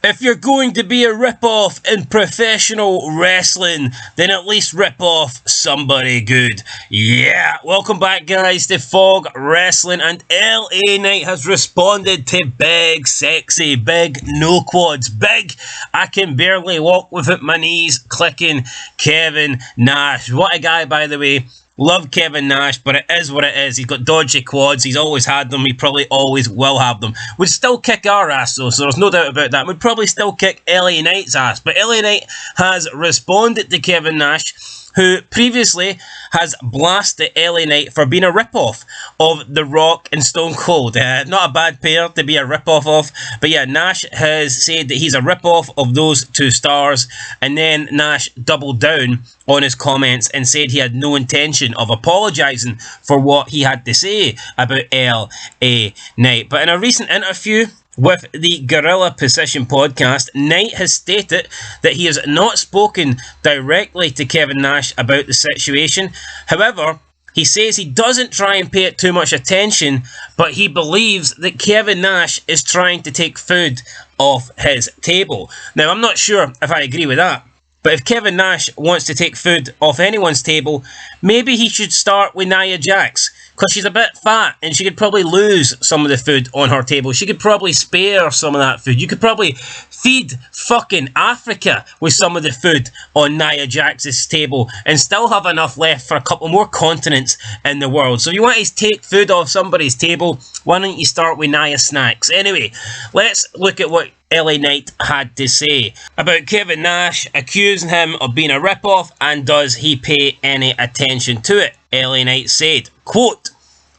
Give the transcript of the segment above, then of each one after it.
If you're going to be a rip-off in professional wrestling, then at least rip off somebody good. Yeah, welcome back guys to Fog Wrestling, and LA Knight has responded to big, sexy, big no quads, big I can barely walk without my knees clicking Kevin Nash. What a guy, by the way. Love Kevin Nash, but it is what it is. He's got dodgy quads. He's always had them. He probably always will have them. Would still kick our ass, though, so there's no doubt about that. Would probably still kick LA Knight's ass. But LA Knight has responded to Kevin Nash, who previously has blasted LA Knight for being a rip-off of The Rock and Stone Cold. Not a bad pair to be a rip-off of. But yeah, Nash has said that he's a rip-off of those two stars. And then Nash doubled down on his comments and said he had no intention of apologising for what he had to say about LA Knight. But in a recent interview with the Gorilla Position podcast, Knight has stated that he has not spoken directly to Kevin Nash about the situation. However, he says he doesn't try and pay it too much attention, but he believes that Kevin Nash is trying to take food off his table. Now, I'm not sure if I agree with that, but if Kevin Nash wants to take food off anyone's table, maybe he should start with Nia Jax, because she's a bit fat and she could probably lose some of the food on her table. She could probably spare some of that food. You could probably feed fucking Africa with some of the food on Nia Jax's table and still have enough left for a couple more continents in the world. So if you want to take food off somebody's table, why don't you start with Nia Snacks? Anyway, let's look at what LA Knight had to say about Kevin Nash accusing him of being a rip-off, and does he pay any attention to it. LA Knight said, quote,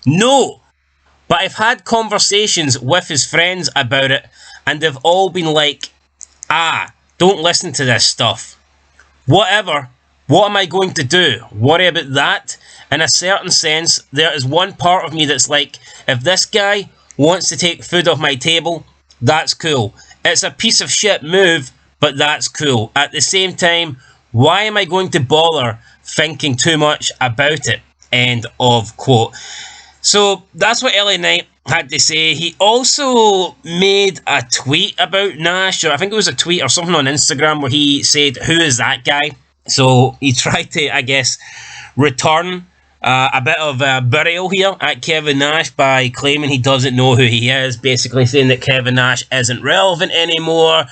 "No, but I've had conversations with his friends about it, and they've all been like, don't listen to this stuff. Whatever, what am I going to do? Worry about that? In a certain sense, there is one part of me that's like, if this guy wants to take food off my table, that's cool. It's a piece of shit move, but that's cool. At the same time, why am I going to bother thinking too much about it?" End of quote. So that's what LA Knight had to say. He also made a tweet about Nash, or I think it was a tweet or something on Instagram, where he said, "Who is that guy?" So he tried to, I guess, return a bit of burial here at Kevin Nash by claiming he doesn't know who he is, basically saying that Kevin Nash isn't relevant anymore.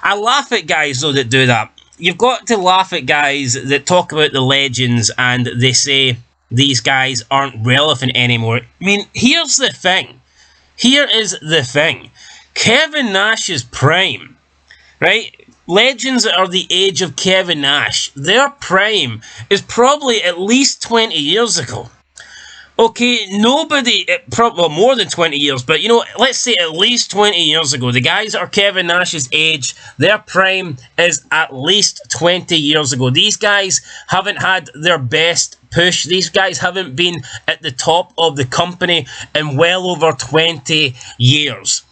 I laugh at guys, though, that do that. You've got to laugh at guys that talk about the legends and they say these guys aren't relevant anymore. I mean, here's the thing. Here is the thing. Kevin Nash's prime, right? Legends that are the age of Kevin Nash, their prime is probably at least 20 years ago. Okay, nobody, probably more than 20 years, but let's say at least 20 years ago. The guys that are Kevin Nash's age, their prime is at least 20 years ago. These guys haven't had their best push. These guys haven't been at the top of the company in well over 20 years.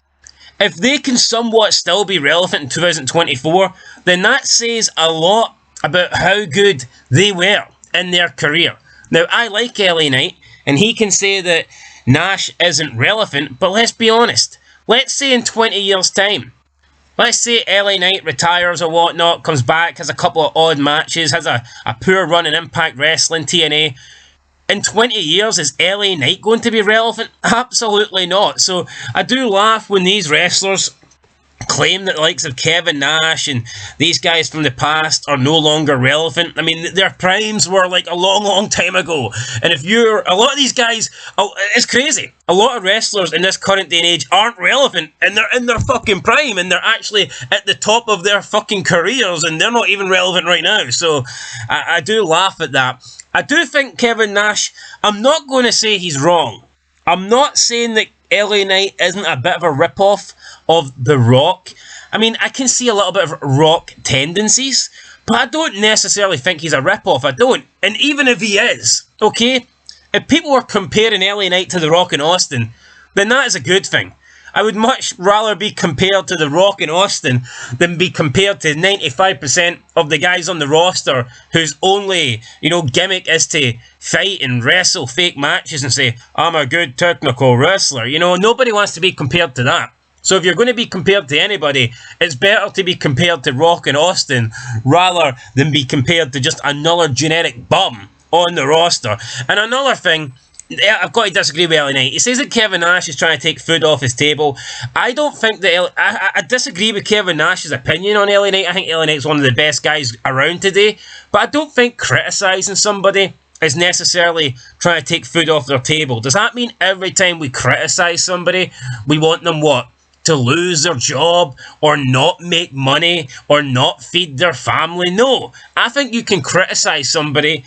If they can somewhat still be relevant in 2024, then that says a lot about how good they were in their career. Now, I like LA Knight, and he can say that Nash isn't relevant, but let's be honest. Let's say in 20 years' time, let's say LA Knight retires or whatnot, comes back, has a couple of odd matches, has a poor run in Impact Wrestling, TNA. In 20 years, is LA Knight going to be relevant? Absolutely not. So I do laugh when these wrestlers claim that the likes of Kevin Nash and these guys from the past are no longer relevant. I mean, their primes were like a long, long time ago. And if a lot of these guys, it's crazy. A lot of wrestlers in this current day and age aren't relevant, and they're in their fucking prime, and they're actually at the top of their fucking careers, and they're not even relevant right now. So I do laugh at that. I do think Kevin Nash, I'm not going to say he's wrong. I'm not saying that LA Knight isn't a bit of a rip-off of The Rock. I mean, I can see a little bit of Rock tendencies, but I don't necessarily think he's a rip-off. I don't. And even if he is, okay, if people were comparing LA Knight to The Rock in Austin, then that is a good thing. I would much rather be compared to The Rock in Austin than be compared to 95% of the guys on the roster whose only, gimmick is to fight and wrestle fake matches and say, "I'm a good technical wrestler." Nobody wants to be compared to that. So if you're going to be compared to anybody, it's better to be compared to Rock and Austin rather than be compared to just another generic bum on the roster. And another thing, I've got to disagree with LA Knight. He says that Kevin Nash is trying to take food off his table. I don't think that... I disagree with Kevin Nash's opinion on LA Knight. I think LA Knight's one of the best guys around today. But I don't think criticising somebody is necessarily trying to take food off their table. Does that mean every time we criticise somebody, we want them, what, to lose their job or not make money or not feed their family? No. I think you can criticise somebody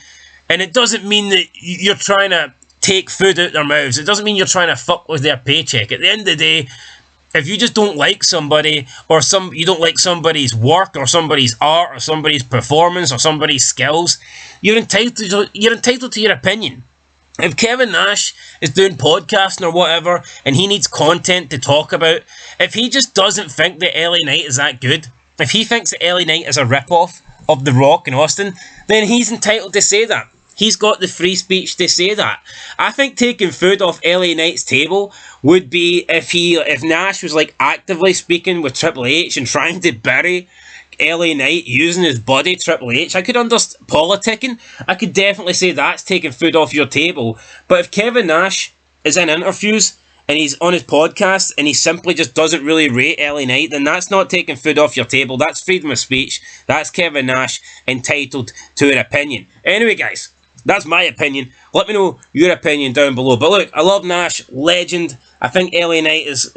and it doesn't mean that you're trying to take food out their mouths. It doesn't mean you're trying to fuck with their paycheck. At the end of the day, if you just don't like somebody or you don't like somebody's work or somebody's art or somebody's performance or somebody's skills, you're entitled to your opinion. If Kevin Nash is doing podcasting or whatever and he needs content to talk about, if he just doesn't think that LA Knight is that good, if he thinks that LA Knight is a rip-off of The Rock and Austin, then he's entitled to say that. He's got the free speech to say that. I think taking food off LA Knight's table would be if Nash was like actively speaking with Triple H and trying to bury LA Knight using his body, Triple H. I could understand politicking. I could definitely say that's taking food off your table. But if Kevin Nash is in interviews and he's on his podcast and he simply just doesn't really rate LA Knight, then that's not taking food off your table. That's freedom of speech. That's Kevin Nash entitled to an opinion. Anyway, guys, that's my opinion. Let me know your opinion down below. But look, I love Nash, legend. I think LA Knight is,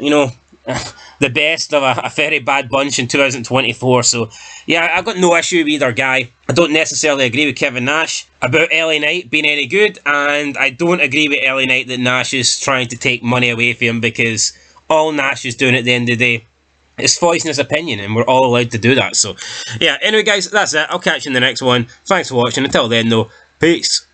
the best of a very bad bunch in 2024. So, yeah, I've got no issue with either guy. I don't necessarily agree with Kevin Nash about LA Knight being any good. And I don't agree with LA Knight that Nash is trying to take money away from him, because all Nash is doing at the end of the day is voicing his opinion, and we're all allowed to do that. So, yeah, anyway, guys, that's it. I'll catch you in the next one. Thanks for watching. Until then, though, peace.